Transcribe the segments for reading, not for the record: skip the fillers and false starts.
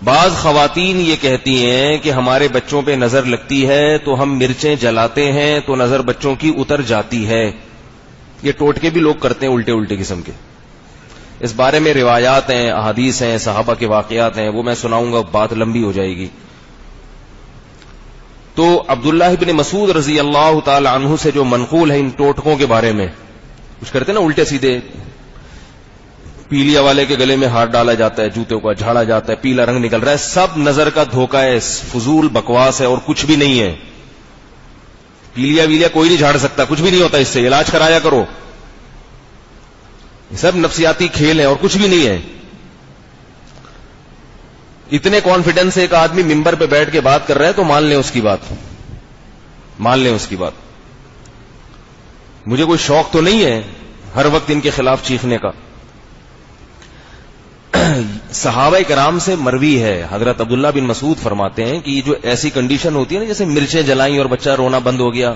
بعض خواتین یہ کہتی ہیں کہ ہمارے بچوں پہ نظر لگتی ہے تو ہم مرچیں جلاتے ہیں تو نظر بچوں کی اتر جاتی ہے. یہ ٹوٹکے بھی لوگ کرتے ہیں الٹے الٹے قسم کے. اس بارے میں روایات ہیں, احادیث ہیں, صحابہ کے واقعات ہیں, وہ میں سناؤں گا, بات لمبی ہو جائے گی. تو عبداللہ ابن مسعود رضی اللہ تعالی عنہ سے جو منقول ہے ان ٹوٹکوں کے بارے میں, کچھ کرتے ہیں نا الٹے سیدھے, پیلیا والے کے گلے میں ہاتھ ڈالا جاتا ہے, جوتے کو جھاڑا جاتا ہے, پیلا رنگ نکل رہا ہے, سب نظر کا دھوکہ ہے, فضول بکواس ہے اور کچھ بھی نہیں ہے. پیلیا ویلیا کوئی نہیں جھاڑ سکتا, کچھ بھی نہیں ہوتا اس سے, علاج کرایا کرو. یہ سب نفسیاتی کھیل ہیں اور کچھ بھی نہیں ہے. اتنے کانفیڈنس سے ایک آدمی ممبر پہ بیٹھ کے بات کر رہا ہے تو مان لیں اس کی بات, مان لیں اس کی بات. مجھے کوئی شوق تو نہیں ہے ہر وقت ان کے خلاف چیخنے کا. صحابہ کرام سے مروی ہے, حضرت عبداللہ بن مسعود فرماتے ہیں کہ یہ جو ایسی کنڈیشن ہوتی ہے نا, جیسے مرچیں جلائیں اور بچہ رونا بند ہو گیا,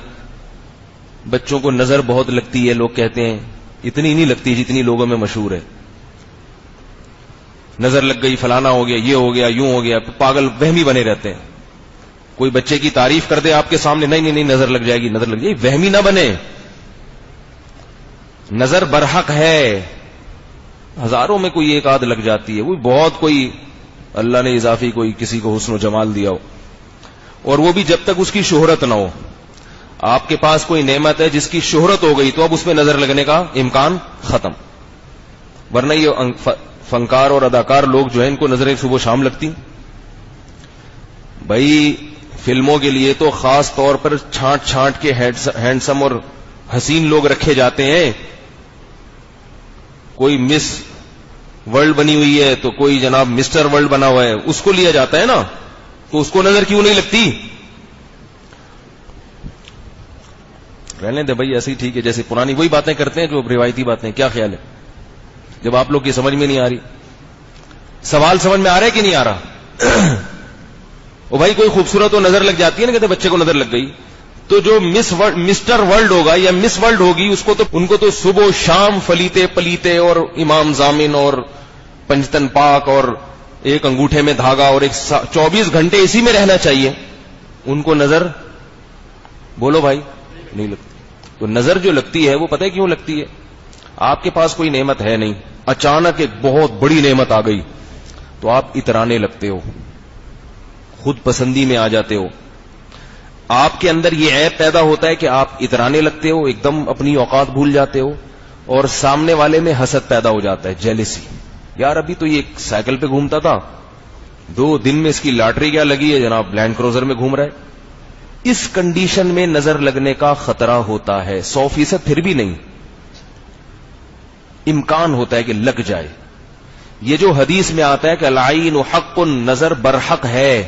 بچوں کو نظر بہت لگتی ہے, لوگ کہتے ہیں اتنی نہیں لگتی جتنی لوگوں میں مشہور ہے. نظر لگ گئی, فلانا ہو گیا, یہ ہو گیا, یوں ہو گیا, پاگل وہمی بنے رہتے ہیں. کوئی بچے کی تعریف کر دے آپ کے سامنے, نہیں نہیں نہیں نظر لگ جائے گی, نظر لگ جائے گی, وہمی نہ بنے. نظر برحق ہے, ہزاروں میں کوئی ایک آدھ لگ جاتی ہے, وہ بہت کوئی اللہ نے اضافی کوئی کسی کو حسن و جمال دیا ہو, اور وہ بھی جب تک اس کی شہرت نہ ہو. آپ کے پاس کوئی نعمت ہے جس کی شہرت ہو گئی تو اب اس میں نظر لگنے کا امکان ختم. ورنہ یہ فنکار اور اداکار لوگ جو ہیں ان کو نظریں صبح شام لگتی. بھائی فلموں کے لیے تو خاص طور پر چھانٹ چھانٹ کے ہینڈسم اور حسین لوگ رکھے جاتے ہیں. کوئی مس ورلڈ بنی ہوئی ہے تو کوئی جناب مسٹر ورلڈ بنا ہوا ہے, اس کو لیا جاتا ہے نا, تو اس کو نظر کیوں نہیں لگتی؟ رہنے دے بھائی, ایسے ہی ٹھیک ہے, جیسے پرانی وہی باتیں کرتے ہیں جو روایتی باتیں. کیا خیال ہے جب آپ لوگ کی سمجھ میں نہیں آ رہی؟ سوال سمجھ میں آ رہا ہے کہ نہیں آ رہا؟ وہ بھائی کوئی خوبصورت تو نظر لگ جاتی ہے نا, کہتے بچے کو نظر لگ گئی, تو جو مسٹر ورلڈ ہوگا یا مس ورلڈ ہوگی اس کو تو ان کو تو صبح و شام فلیتے پلیتے اور امام زامن اور پنجتن پاک اور ایک انگوٹھے میں دھاگا اور 24 گھنٹے اسی میں رہنا چاہیے. ان کو نظر بولو بھائی نہیں لگتی. تو نظر جو لگتی ہے وہ پتہ ہے کیوں لگتی ہے؟ آپ کے پاس کوئی نعمت ہے نہیں, اچانک ایک بہت بڑی نعمت آ گئی تو آپ اترانے لگتے ہو, خود پسندی میں آ جاتے ہو. آپ کے اندر یہ عیب پیدا ہوتا ہے کہ آپ اترانے لگتے ہو, ایک دم اپنی اوقات بھول جاتے ہو, اور سامنے والے میں حسد پیدا ہو جاتا ہے, جیلسی. یار ابھی تو یہ سائیکل پہ گھومتا تھا, 2 دن میں اس کی لاٹری کیا لگی ہے جناب, لینڈ کروزر میں گھوم رہا ہے. اس کنڈیشن میں نظر لگنے کا خطرہ ہوتا ہے, 100% پھر بھی نہیں, امکان ہوتا ہے کہ لگ جائے. یہ جو حدیث میں آتا ہے کہ العین حق, نظر برحق ہے,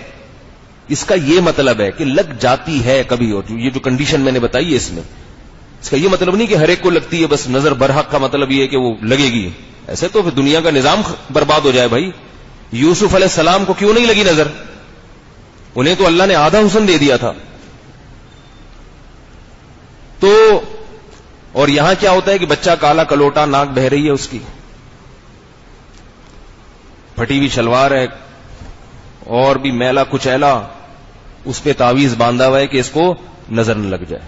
اس کا یہ مطلب ہے کہ لگ جاتی ہے کبھی. اور یہ جو کنڈیشن میں نے بتائی ہے اس کا یہ مطلب نہیں کہ ہر ایک کو لگتی ہے, بس نظر برحق کا مطلب یہ ہے کہ وہ لگے گی. ایسے تو پھر دنیا کا نظام برباد ہو جائے. بھائی یوسف علیہ السلام کو کیوں نہیں لگی نظر؟ انہیں تو اللہ نے آدھا حسن دے دیا تھا. تو اور یہاں کیا ہوتا ہے کہ بچہ کالا کلوٹا, ناک بہ رہی ہے اس کی, پھٹی ہوئی شلوار ہے اور بھی میلا کچیلا, اس پہ تعویذ باندھا ہوا ہے کہ اس کو نظر نہ لگ جائے.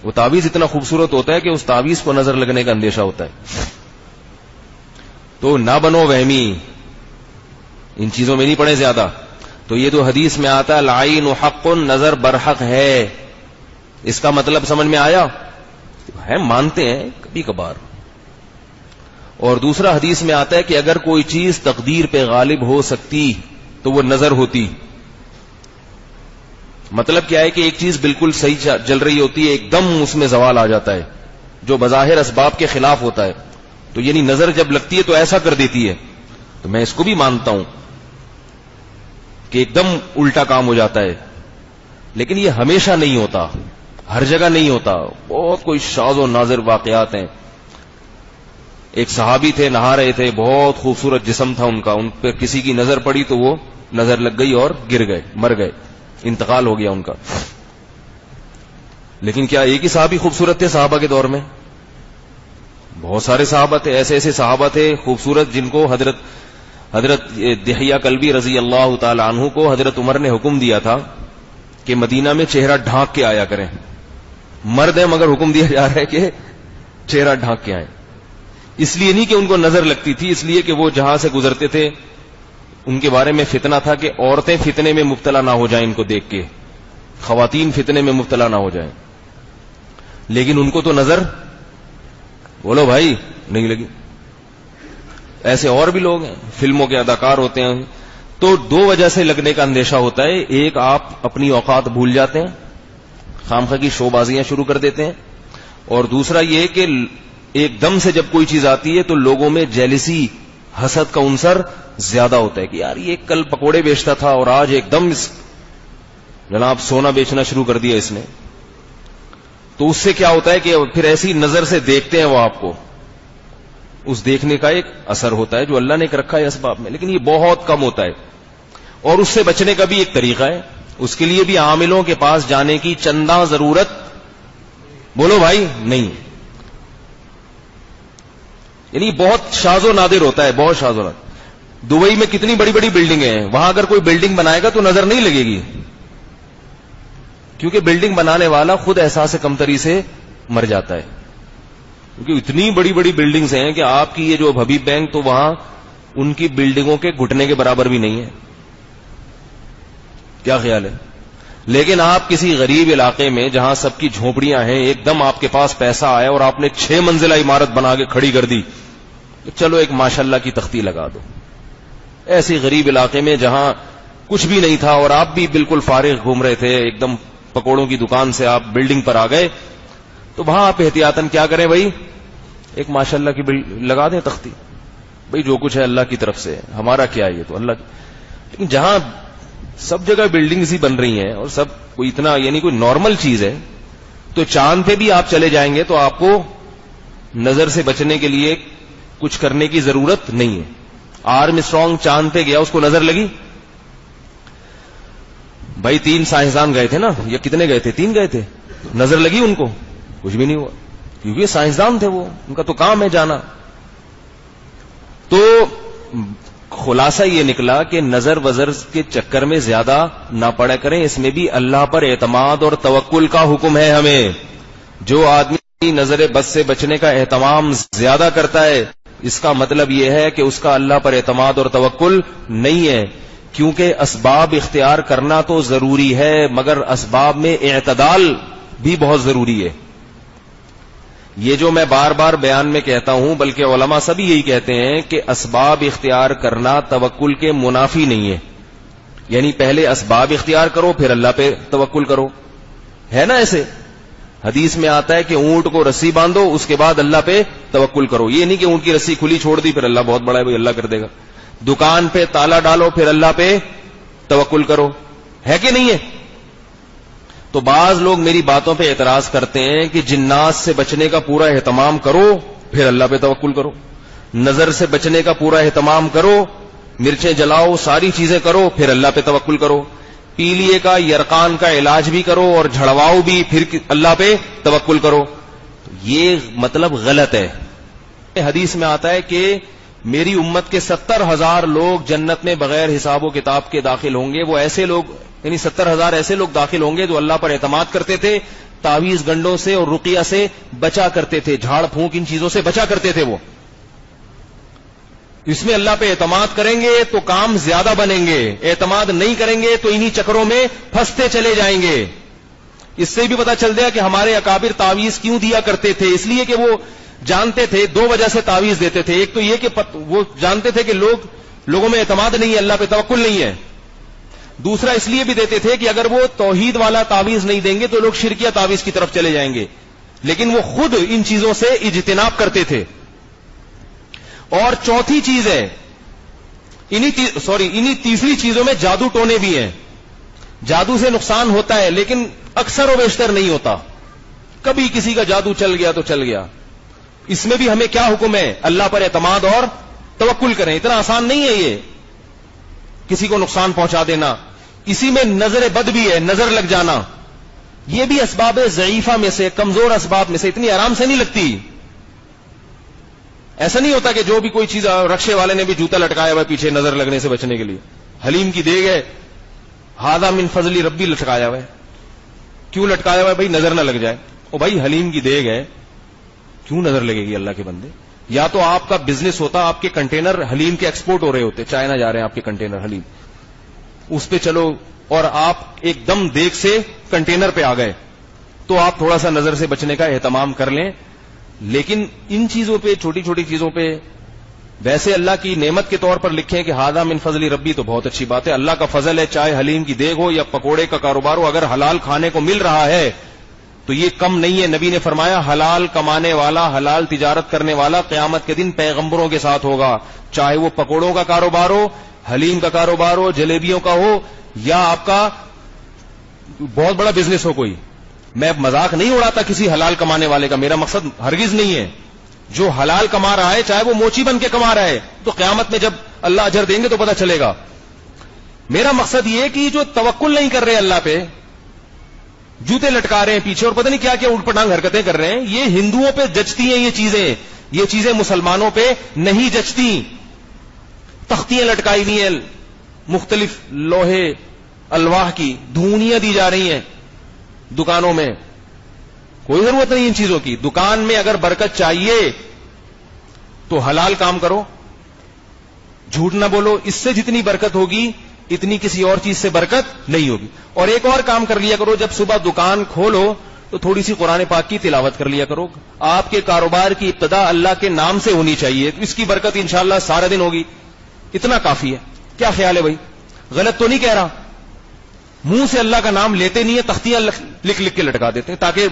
وہ تعویذ اتنا خوبصورت ہوتا ہے کہ اس تعویذ کو نظر لگنے کا اندیشہ ہوتا ہے. تو نہ بنو وہمی, ان چیزوں میں نہیں پڑے زیادہ. تو یہ جو حدیث میں آتا ہے العین حق, نظر برحق ہے, اس کا مطلب سمجھ میں آیا ہے؟ مانتے ہیں کبھی کبھار. اور دوسرا حدیث میں آتا ہے کہ اگر کوئی چیز تقدیر پہ غالب ہو سکتی تو وہ نظر ہوتی. مطلب کیا ہے کہ ایک چیز بالکل صحیح چل رہی ہوتی ہے, ایک دم اس میں زوال آ جاتا ہے جو بظاہر اسباب کے خلاف ہوتا ہے, تو یعنی نظر جب لگتی ہے تو ایسا کر دیتی ہے. تو میں اس کو بھی مانتا ہوں کہ ایک دم الٹا کام ہو جاتا ہے, لیکن یہ ہمیشہ نہیں ہوتا, ہر جگہ نہیں ہوتا. بہت کوئی شاذ و نادر واقعات ہیں. ایک صحابی تھے, نہا رہے تھے, بہت خوبصورت جسم تھا ان کا, ان پہ کسی کی نظر پڑی تو وہ نظر لگ گئی اور گر گئے, مر گئے, انتقال ہو گیا ان کا. لیکن کیا ایک ہی صحابی خوبصورت تھے صحابہ کے دور میں؟ بہت سارے صحابہ تھے, ایسے ایسے صحابہ تھے خوبصورت جن کو حضرت حضرت دحیہ کلبی رضی اللہ تعالی عنہ کو حضرت عمر نے حکم دیا تھا کہ مدینہ میں چہرہ ڈھانک کے آیا کریں. مرد ہیں مگر حکم دیا جا رہا ہے کہ چہرہ ڈھانک کے آئیں. اس لیے نہیں کہ ان کو نظر لگتی تھی, اس لیے کہ وہ جہاں سے گزرتے تھے ان کے بارے میں فتنہ تھا کہ عورتیں فتنے میں مبتلا نہ ہو جائیں, ان کو دیکھ کے خواتین فتنے میں مبتلا نہ ہو جائیں. لیکن ان کو تو نظر, بولو بھائی, نہیں لگی. ایسے اور بھی لوگ ہیں, فلموں کے اداکار ہوتے ہیں. تو دو وجہ سے لگنے کا اندیشہ ہوتا ہے. ایک, آپ اپنی اوقات بھول جاتے ہیں, خامخواہ کی شو بازیاں شروع کر دیتے ہیں. اور دوسرا یہ کہ ایک دم سے جب کوئی چیز آتی ہے تو لوگوں میں جیلسی, حسد کا عنصر زیادہ ہوتا ہے کہ یار یہ کل پکوڑے بیچتا تھا اور آج ایک دم جناب سونا بیچنا شروع کر دیا اس نے. تو اس سے کیا ہوتا ہے کہ پھر ایسی نظر سے دیکھتے ہیں وہ آپ کو, اس دیکھنے کا ایک اثر ہوتا ہے جو اللہ نے ایک رکھا ہے اسباب میں, لیکن یہ بہت کم ہوتا ہے. اور اس سے بچنے کا بھی ایک طریقہ ہے, اس کے لیے بھی عاملوں کے پاس جانے کی چندہ ضرورت, بولو بھائی, نہیں. یعنی بہت شاذ و نادر ہوتا ہے, بہت شاذ و نادر. دبئی میں کتنی بڑی بڑی بلڈنگیں ہیں, وہاں اگر کوئی بلڈنگ بنائے گا تو نظر نہیں لگے گی, کیونکہ بلڈنگ بنانے والا خود احساس کمتری سے مر جاتا ہے. کیونکہ اتنی بڑی بڑی بلڈنگز ہیں کہ آپ کی یہ جو حبیب بینک, تو وہاں ان کی بلڈنگوں کے گھٹنے کے برابر بھی نہیں ہے. کیا خیال ہے؟ لیکن آپ کسی غریب علاقے میں جہاں سب کی جھونپڑیاں ہیں, ایک دم آپ کے پاس پیسہ آیا اور آپ نے 6 منزلہ عمارت بنا کے کھڑی کر دی, تو چلو ایک ماشاءاللہ کی تختی لگا دو. ایسی غریب علاقے میں جہاں کچھ بھی نہیں تھا اور آپ بھی بالکل فارغ گھوم رہے تھے, ایک دم پکوڑوں کی دکان سے آپ بلڈنگ پر آ گئے, تو وہاں آپ احتیاطاً کیا کریں بھائی, ایک ماشاءاللہ کی لگا دیں تختی. بھائی جو کچھ ہے اللہ کی طرف سے, ہمارا کیا ہے, یہ تو اللہ کی. لیکن جہاں سب جگہ بلڈنگز ہی بن رہی ہیں اور سب کوئی اتنا یعنی کوئی نارمل چیز ہے, تو چاند پہ بھی آپ چلے جائیں گے تو آپ کو نظر سے بچنے کے لیے کچھ کرنے کی ضرورت نہیں ہے. آرم اسٹرانگ چاند پہ گیا, اس کو نظر لگی؟ بھائی 3 سائنسدان گئے تھے نا, یا کتنے گئے تھے, 3 گئے تھے, نظر لگی ان کو؟ کچھ بھی نہیں ہوا, کیونکہ سائنسدان تھے, وہ ان کا تو کام ہے جانا. تو خلاصہ یہ نکلا کہ نظر وزر کے چکر میں زیادہ نہ پڑا کریں, اس میں بھی اللہ پر اعتماد اور توکل کا حکم ہے ہمیں. جو آدمی نظر بد سے بچنے کا اہتمام زیادہ کرتا ہے, اس کا مطلب یہ ہے کہ اس کا اللہ پر اعتماد اور توکل نہیں ہے. کیونکہ اسباب اختیار کرنا تو ضروری ہے, مگر اسباب میں اعتدال بھی بہت ضروری ہے. یہ جو میں بار بار بیان میں کہتا ہوں, بلکہ علماء سبھی یہی کہتے ہیں کہ اسباب اختیار کرنا توکل کے منافی نہیں ہے. یعنی پہلے اسباب اختیار کرو پھر اللہ پہ توکل کرو, ہے نا ایسے؟ حدیث میں آتا ہے کہ اونٹ کو رسی باندھو, اس کے بعد اللہ پہ توکل کرو. یہ نہیں کہ اونٹ کی رسی کھلی چھوڑ دی پھر اللہ بہت بڑا ہے بھائی اللہ کر دے گا. دکان پہ تالا ڈالو پھر اللہ پہ توکل کرو, ہے کہ نہیں ہے؟ تو بعض لوگ میری باتوں پہ اعتراض کرتے ہیں کہ جنات سے بچنے کا پورا اہتمام کرو پھر اللہ پہ توکل کرو, نظر سے بچنے کا پورا اہتمام کرو, مرچیں جلاؤ, ساری چیزیں کرو, پھر اللہ پہ توکل کرو, پیلیے کا یرقان کا علاج بھی کرو اور جھڑواؤ بھی, پھر اللہ پہ توکل کرو. یہ مطلب غلط ہے. حدیث میں آتا ہے کہ میری امت کے 70,000 لوگ جنت میں بغیر حساب و کتاب کے داخل ہوں گے. وہ ایسے لوگ, یعنی 70,000 ایسے لوگ داخل ہوں گے جو اللہ پر اعتماد کرتے تھے, تعویذ گنڈوں سے اور رقیہ سے بچا کرتے تھے, جھاڑ پھونک ان چیزوں سے بچا کرتے تھے. وہ اس میں اللہ پہ اعتماد کریں گے تو کام زیادہ بنیں گے, اعتماد نہیں کریں گے تو انہی چکروں میں پھنستے چلے جائیں گے. اس سے بھی پتہ چل گیا کہ ہمارے اکابر تعویذ کیوں دیا کرتے تھے. اس لیے کہ وہ جانتے تھے, 2 وجہ سے تعویذ دیتے تھے. ایک تو یہ کہ وہ جانتے تھے کہ لوگوں میں اعتماد نہیں ہے, اللہ پہ توکل نہیں ہے. دوسرا اس لیے بھی دیتے تھے کہ اگر وہ توحید والا تعویذ نہیں دیں گے تو لوگ شرکیہ تعویذ کی طرف چلے جائیں گے. لیکن وہ خود ان چیزوں سے اجتناب کرتے تھے. اور چوتھی چیز ہے, انہی تیسری چیزوں میں جادو ٹونے بھی ہیں. جادو سے نقصان ہوتا ہے لیکن اکثر و بیشتر نہیں ہوتا. کبھی کسی کا جادو چل گیا تو چل گیا. اس میں بھی ہمیں کیا حکم ہے؟ اللہ پر اعتماد اور توکل کریں. اتنا آسان نہیں ہے یہ کسی کو نقصان پہنچا دینا. اسی میں نظر بد بھی ہے, نظر لگ جانا. یہ بھی اسباب ضعیفہ میں سے, کمزور اسباب میں سے, اتنی آرام سے نہیں لگتی. ایسا نہیں ہوتا کہ جو بھی کوئی چیز, رکشے والے نے بھی جوتا لٹکایا ہوا ہے پیچھے نظر لگنے سے بچنے کے لیے, حلیم کی دیگ ہے, ہاذا من فضل ربی لٹکایا ہوا ہے. کیوں لٹکایا ہوا ہے بھائی؟ نظر نہ لگ جائے. او بھائی حلیم کی دیگ ہے, کیوں نظر لگے گی اللہ کے بندے؟ یا تو آپ کا بزنس ہوتا, آپ کے کنٹینر حلیم کے ایکسپورٹ ہو رہے ہوتے, چائنا جا رہے ہیں آپ کے کنٹینر حلیم, اس پہ چلو, اور آپ ایک دم دیگ سے کنٹینر پہ آ گئے, تو آپ تھوڑا سا نظر سے بچنے کا اہتمام کر لیں. لیکن ان چیزوں پہ, چھوٹی چھوٹی چیزوں پہ, ویسے اللہ کی نعمت کے طور پر لکھیں کہ ہاذا من فضل ربی, تو بہت اچھی بات ہے, اللہ کا فضل ہے. چاہے حلیم کی دیگ ہو یا پکوڑے کا کاروبار ہو, اگر حلال کھانے کو مل رہا ہے تو یہ کم نہیں ہے. نبی نے فرمایا حلال کمانے والا, حلال تجارت کرنے والا قیامت کے دن پیغمبروں کے ساتھ ہوگا. چاہے وہ پکوڑوں کا کاروبار ہو, حلیم کا کاروبار ہو, جلیبیوں کا ہو, یا آپ کا بہت بڑا بزنس ہو کوئی. میں مذاق نہیں اڑاتا کسی حلال کمانے والے کا, میرا مقصد ہرگز نہیں ہے. جو حلال کما رہا ہے, چاہے وہ موچی بن کے کما رہا ہے, تو قیامت میں جب اللہ اجر دیں گے تو پتہ چلے گا. میرا مقصد یہ کہ جو توکل نہیں کر رہے اللہ پہ, جوتے لٹکا رہے ہیں پیچھے اور پتہ نہیں کیا کیا اٹھ پٹانگ حرکتیں کر رہے ہیں, یہ ہندوؤں پہ جچتی ہیں یہ چیزیں مسلمانوں پہ نہیں جچتی. تختیاں لٹکائی ہوئی ہیں مختلف لوہے الواح کی, دھونیاں دی جا رہی ہیں دکانوں میں, کوئی ضرورت نہیں ان چیزوں کی. دکان میں اگر برکت چاہیے تو حلال کام کرو, جھوٹ نہ بولو. اس سے جتنی برکت ہوگی اتنی کسی اور چیز سے برکت نہیں ہوگی. اور ایک اور کام کر لیا کرو, جب صبح دکان کھولو تو تھوڑی سی قرآن پاک کی تلاوت کر لیا کرو. آپ کے کاروبار کی ابتدا اللہ کے نام سے ہونی چاہیے, تو اس کی برکت انشاءاللہ سارا دن ہوگی. اتنا کافی ہے. کیا خیال ہے بھائی؟ غلط تو نہیں کہہ رہا؟ منہ سے اللہ کا نام لیتے نہیں ہے, تختیاں لکھ لکھ کے لٹکا دیتے ہیں, تاکہ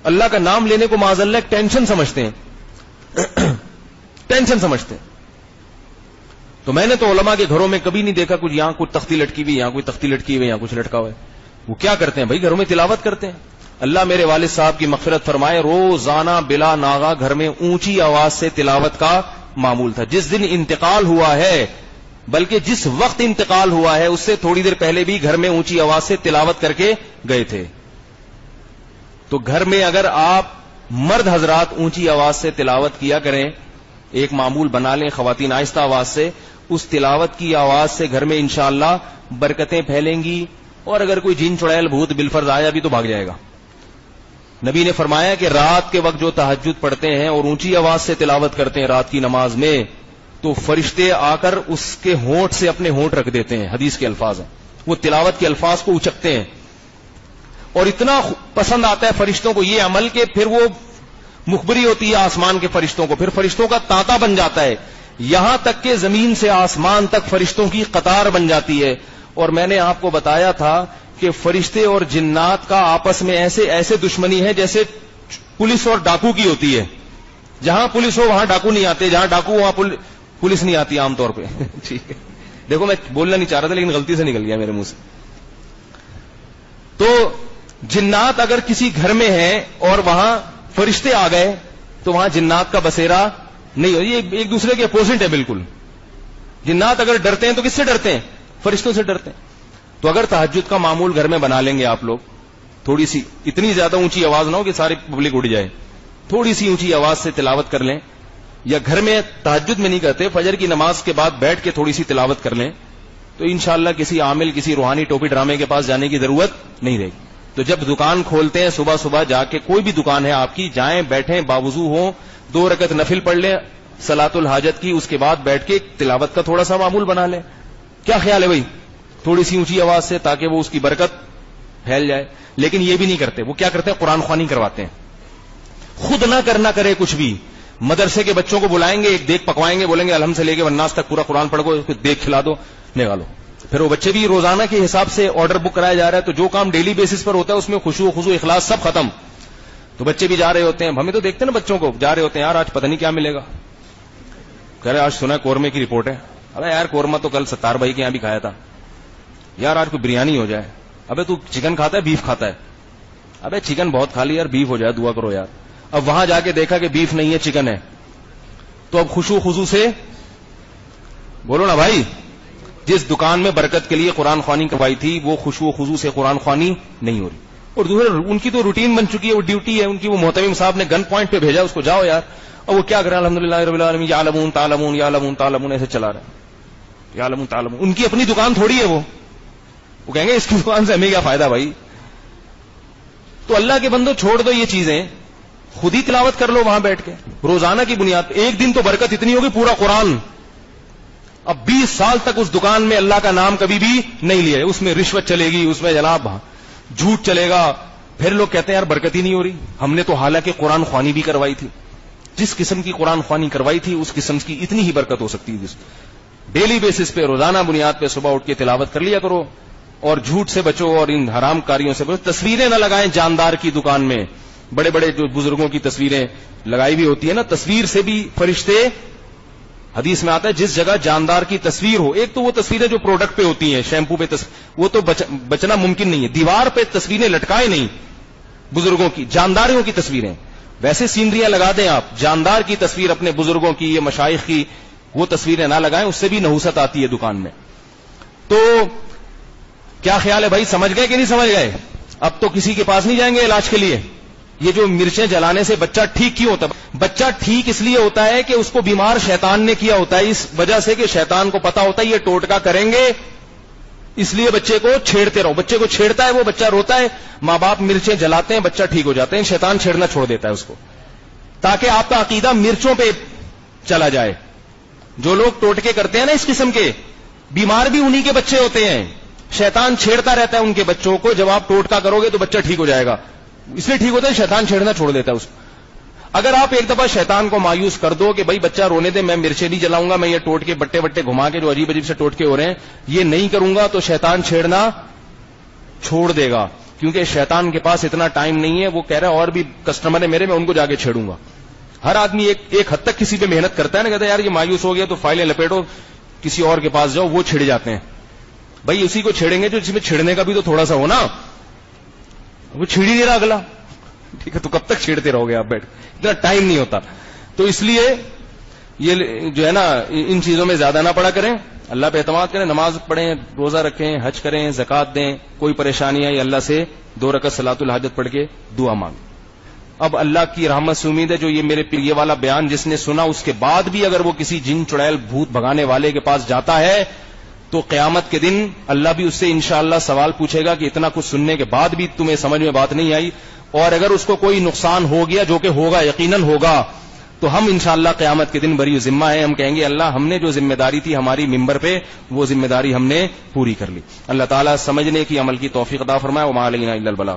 اللہ کا نام لینے کو معاذ اللہ ٹینشن سمجھتے ہیں ٹینشن سمجھتے ہیں. تو میں نے تو علماء کے گھروں میں کبھی نہیں دیکھا کچھ یہاں کچھ تختی لٹکی ہوئی, یہاں کوئی تختی لٹکی ہوئی, یہاں کچھ لٹکا ہوا ہے. وہ کیا کرتے ہیں بھائی؟ گھروں میں تلاوت کرتے ہیں. اللہ میرے والد صاحب کی مغفرت فرمائے, روزانہ بلا ناغہ گھر میں اونچی آواز سے تلاوت کا معمول تھا. جس دن انتقال ہوا ہے, بلکہ جس وقت انتقال ہوا ہے اس سے تھوڑی دیر پہلے بھی گھر میں اونچی آواز سے تلاوت کر کے گئے تھے. تو گھر میں اگر آپ مرد حضرات اونچی آواز سے تلاوت کیا کریں, ایک معمول بنا لیں, خواتین آہستہ آواز سے, اس تلاوت کی آواز سے گھر میں انشاءاللہ برکتیں پھیلیں گی. اور اگر کوئی جن چڑیل بھوت بالفرض آیا بھی تو بھاگ جائے گا. نبی نے فرمایا کہ رات کے وقت جو تہجد پڑھتے ہیں اور اونچی آواز سے تلاوت کرتے ہیں رات کی نماز میں, تو فرشتے آ کر اس کے ہونٹ سے اپنے ہونٹ رکھ دیتے ہیں. حدیث کے الفاظ ہیں, وہ تلاوت کے الفاظ کو اچکتے ہیں, اور اتنا پسند آتا ہے فرشتوں کو یہ عمل کہ پھر وہ مخبری ہوتی ہے آسمان کے فرشتوں کو, پھر فرشتوں کا تانتا بن جاتا ہے, یہاں تک کہ زمین سے آسمان تک فرشتوں کی قطار بن جاتی ہے. اور میں نے آپ کو بتایا تھا کہ فرشتے اور جنات کا آپس میں ایسے دشمنی ہے جیسے پولیس اور ڈاکو کی ہوتی ہے. جہاں پولیس ہو وہاں ڈاکو نہیں آتے, جہاں ڈاکو وہاں پولیس نہیں آتی عام طور پہ. ٹھیک ہے, دیکھو میں بولنا نہیں چاہ رہا تھا لیکن غلطی سے نکل گیا میرے منہ سے. تو جنات اگر کسی گھر میں ہیں اور وہاں فرشتے آ گئے تو وہاں جنات کا بسیرا نہیں ہو. یہ ایک دوسرے کے اپوزٹ ہے بالکل. جنات اگر ڈرتے ہیں تو کس سے ڈرتے ہیں؟ فرشتوں سے ڈرتے ہیں. تو اگر تہجد کا معمول گھر میں بنا لیں گے آپ لوگ, تھوڑی سی, اتنی زیادہ اونچی آواز نہ ہو کہ ساری پبلک اڑ جائے, تھوڑی سی اونچی آواز سے تلاوت کر لیں, یا گھر میں تہجد میں نہیں کرتے, فجر کی نماز کے بعد بیٹھ کے تھوڑی سی تلاوت کر لیں, تو انشاءاللہ کسی عامل, کسی روحانی ٹوپی ڈرامے کے پاس جانے کی ضرورت نہیں رہے گی. تو جب دکان کھولتے ہیں صبح صبح جا کے, کوئی بھی دکان ہے آپ کی, جائیں, بیٹھیں, باوضو ہوں, 2 رکعت نفل پڑھ لیں صلاۃ الحاجت کی, اس کے بعد بیٹھ کے تلاوت کا تھوڑا سا معمول بنا لیں. کیا خیال ہے بھائی؟ تھوڑی سی اونچی آواز سے, تاکہ وہ اس کی برکت پھیل جائے. لیکن یہ بھی نہیں کرتے. وہ کیا کرتے ہیں؟ قرآن خوانی کرواتے ہیں. خود نہ کرنا کرے کچھ بھی. مدرسے کے بچوں کو بلائیں گے, ایک دیگ پکوائیں گے, بولیں گے الحمد سے لے کے والناس تک پورا قرآن پڑھو, دیگ کھلا دو, نکالو. پھر وہ بچے بھی روزانہ کے حساب سے آرڈر بک کرایا جا رہا ہے, تو جو کام ڈیلی بیسس پر ہوتا ہے اس میں خشوع خضوع اخلاص سب ختم. تو بچے بھی جا رہے ہوتے ہیں, ہمیں تو دیکھتے ہیں نا بچوں کو, جا رہے ہوتے ہیں, یار آج پتہ نہیں کیا ملے گا. کہہ رہے آج سنا قورمے کی رپورٹ ہے. ابے یار قورمہ تو کل ستار بھائی کے یہاں بھی کھایا تھا. یار آج کوئی بریانی ہو جائے. ابے تو چکن کھاتا ہے, بیف کھاتا ہے؟ ابے چکن بہت کھا لی یار, بیف ہو جائے, دعا کرو یار. اب وہاں جا کے دیکھا کہ بیف نہیں ہے, چکن ہے, تو اب خشوع خضوع سے بولو نا بھائی. جس دکان میں برکت کے لیے قرآن خوانی کروائی تھی وہ خشوع خضوع سے قرآن خوانی نہیں ہو رہی. اور دوسرا ان کی تو روٹین بن چکی ہے, وہ ڈیوٹی ہے ان کی. وہ محتمم صاحب نے گن پوائنٹ پہ بھیجا اس کو, جاؤ یار اور وہ کیا کر رہا ہے؟ الحمدللہ رب العالمین یعلمون تعلمون یعلمون تعلمون ایسے چلا رہا ہے. یعلمون تعلمون ان کی اپنی دکان تھوڑی ہے. وہ کہیں گے اس کی دکان سے ہمیں کیا فائدہ بھائی. تو اللہ کے بندو چھوڑ دو یہ چیزیں, خود ہی تلاوت کر لو وہاں بیٹھ کے روزانہ کی بنیاد پہ. ایک دن تو برکت اتنی ہوگی پورا قرآن. اب 20 سال تک اس دکان میں اللہ کا نام کبھی بھی نہیں لیا, اس میں رشوت چلے گی, اس میں جناب جھوٹ چلے گا. پھر لوگ کہتے ہیں یار برکت ہی نہیں ہو رہی. ہم نے تو حالانکہ قرآن خوانی بھی کروائی تھی, جس قسم کی قرآن خوانی کروائی تھی اس قسم کی اتنی ہی برکت ہو سکتی ہے. ڈیلی بیسس پہ روزانہ بنیاد پہ صبح اٹھ کے تلاوت کر لیا کرو, اور جھوٹ سے بچو اور ان حرام کاریوں سے بچو. تصویریں نہ لگائیں جاندار کی دکان میں. بڑے بڑے جو بزرگوں کی تصویریں لگائی بھی ہوتی ہے نا, تصویر سے بھی فرشتے, حدیث میں آتا ہے جس جگہ جاندار کی تصویر ہو. ایک تو وہ تصویریں جو پروڈکٹ پہ ہوتی ہیں, شیمپو پہ وہ تو بچنا ممکن نہیں ہے. دیوار پہ تصویریں لٹکائے نہیں بزرگوں کی, جانداروں کی تصویریں. ویسے سینریاں لگا دیں آپ, جاندار کی تصویر اپنے بزرگوں کی یا مشائخ کی وہ تصویریں نہ لگائیں, اس سے بھی نحوست آتی ہے دکان میں. تو کیا خیال ہے بھائی, سمجھ گئے کہ نہیں سمجھ گئے؟ اب تو کسی کے پاس نہیں جائیں گے علاج کے لیے. یہ جو مرچیں جلانے سے بچہ ٹھیک کیوں ہوتا ہے؟ بچہ ٹھیک اس لیے ہوتا ہے کہ اس کو بیمار شیطان نے کیا ہوتا ہے, اس وجہ سے کہ شیطان کو پتا ہوتا ہے یہ ٹوٹکا کریں گے, اس لیے بچے کو چھیڑتے رہو. بچے کو چھیڑتا ہے, وہ بچہ روتا ہے, ماں باپ مرچیں جلاتے ہیں, بچہ ٹھیک ہو جاتے ہیں. شیطان چھیڑنا چھوڑ دیتا ہے اس کو, تاکہ آپ کا عقیدہ مرچوں پہ چلا جائے. جو لوگ ٹوٹکے کرتے ہیں نا اس قسم کے, بیمار بھی انہی کے بچے ہوتے ہیں. شیطان چھیڑتا رہتا ہے ان کے بچوں کو, جب آپ ٹوٹکا کرو گے تو بچہ ٹھیک ہو جائے گا. اس لیے ٹھیک ہوتا ہے, شیطان چھیڑنا چھوڑ دیتا ہے اس کو. اگر آپ ایک دفعہ شیطان کو مایوس کر دو کہ بھائی بچہ رونے دے, میں مرچیں نہیں جلاؤں گا, میں یہ ٹوٹ کے بٹے بٹے گھما کے جو عجیب عجیب سے ٹوٹکے ہو رہے ہیں یہ نہیں کروں گا, تو شیطان چھیڑنا چھوڑ دے گا. کیونکہ شیطان کے پاس اتنا ٹائم نہیں ہے. وہ کہہ رہا ہے اور بھی کسٹمر ہے میرے, میں ان کو جا کے چھیڑوں گا. ہر آدمی ایک حد تک کسی پہ محنت کرتا ہے نا, کہتا ہے یار یہ مایوس ہو گیا تو فائلیں لپیٹو, کسی اور کے پاس جاؤ, وہ چھڑ جاتے ہیں. بھائی اسی کو چھیڑیں گے جو جس میں چھڑنے کا بھی تو تھوڑا سا ہو نا. وہ چھڑ ہی نہیں رہا اگلا, ٹھیک ہے, تو کب تک چھیڑتے رہو گے آپ بیٹھ, اتنا ٹائم نہیں ہوتا. تو اس لیے یہ جو ہے نا ان چیزوں میں زیادہ نہ پڑا کریں, اللہ پہ اعتماد کریں, نماز پڑھیں, روزہ رکھیں, حج کریں, زکات دیں. کوئی پریشانی ہے اللہ سے 2 رکعت صلاۃ الحاجت پڑھ کے دعا مانگیں. اب اللہ کی رحمت سے امید ہے جو یہ میرے یہ والا بیان جس نے سنا اس کے بعد بھی اگر وہ کسی جن چڑیل بھوت بھگانے والے کے پاس جاتا ہے تو قیامت کے دن اللہ بھی اس سے انشاءاللہ سوال پوچھے گا کہ اتنا کچھ سننے کے بعد بھی تمہیں سمجھ میں بات نہیں آئی. اور اگر اس کو کوئی نقصان ہو گیا, جو کہ ہوگا یقیناً ہوگا, تو ہم انشاءاللہ قیامت کے دن بری ذمہ ہیں. ہم کہیں گے اللہ ہم نے جو ذمہ داری تھی ہماری ممبر پہ وہ ذمہ داری ہم نے پوری کر لی. اللہ تعالیٰ سمجھنے کی عمل کی توفیق عطا فرمائے. وما علینا الا البلاغ.